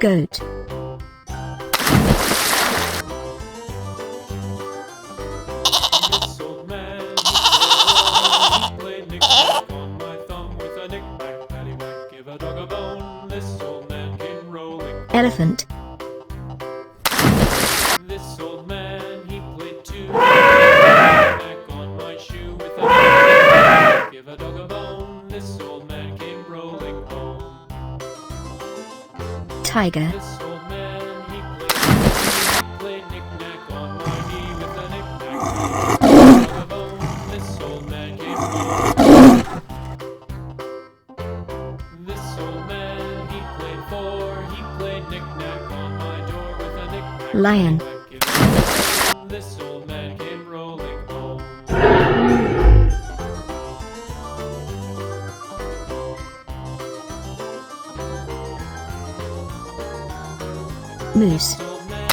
Goat. This old man, he played knick-knack on my thumb with a knick-knack, paddywhack, give a dog a bone. This old man came rolling. Elephant. This old man, he played too. Knick-knack on my shoe with a knick-knack, give a dog a bone. This old man came rolling home. Tiger. This old man, he played knick-knack on my knee with a knick-knack, give a dog a bone. This old man came rolling. This old man, he played four. He played knick-knack on my door with a knick-knack. Lion. This old man came rolling home. Moose. This old man,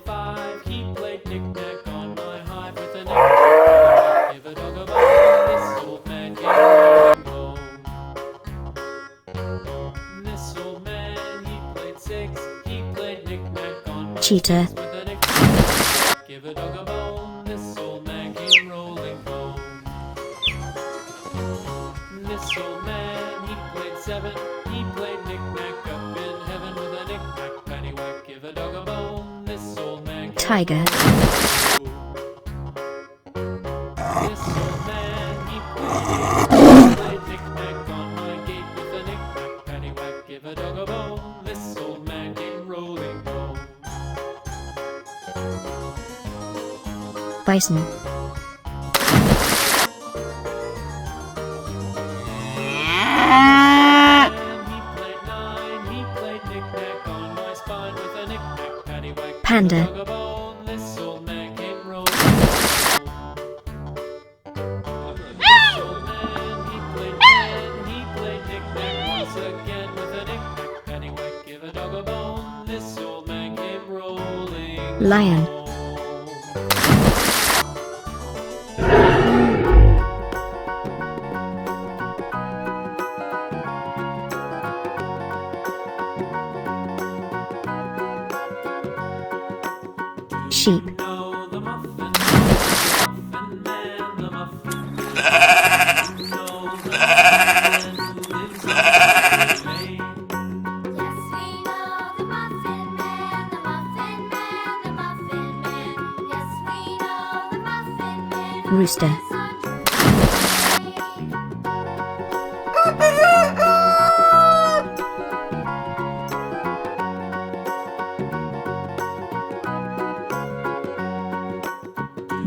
five. He played knick-knack on my hive with a knick-knack, give a dog a bone. This old man came rolling home. This old man, he played six. He played knick-knack on my Cheetah. with a knick-knack, give a dog a bone. This old man came rolling home. This old man, he played seven. He played knick-knack up in heaven with a knick-knack, paddywhack, give a dog a bone. This old man came Tiger. This old man, he played knick-knack on my gate with a knick-knack, paddywhack, give a dog a bone. This old man came rolling home. Bison. He played nine. He played knick-knack on my spine with a knick-knack, paddywhack, Panda. give a dog a bone. This old man came rolling home. This old man, he played ten. He played knick-knack once again with a knick-knack, paddywhack, give a dog a bone. This old man came rolling Lion. home. Sheep. Know the muffin man, the muffin man. You know the muffin man who lives on the lane. Yes, we know the Muffin Man, the Muffin Man, the Muffin Man. Yes, we know the Muffin Man. Rooster. Lives on Drury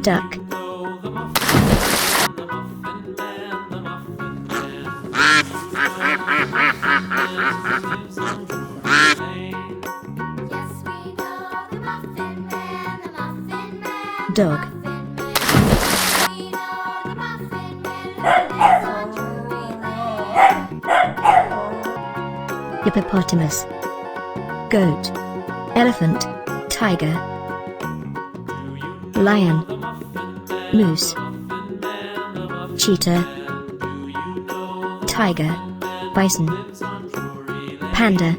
Duck. Know the muffin man, the muffin man, the muffin man. Lives on Drury Lane. Yes, we know the Muffin Man, the Muffin Man. Dog. Muffin Man. Yes, we know the Muffin Man. Lives on Drury Lane. Hippopotamus. Goat. Elephant. Tiger. Do you Lion. the muffin man, Moose. the muffin man, the muffin Cheetah. man? Do you know the Tiger. muffin man Bison. lives on Drury Lane? Panda. Yes,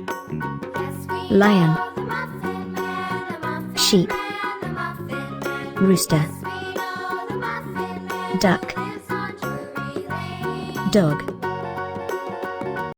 we Lion. know the Muffin Man, the Muffin Sheep. Man, the Muffin Man. Rooster. Yes, we know the Muffin Man. Duck. Lives on Drury Lane. Dog.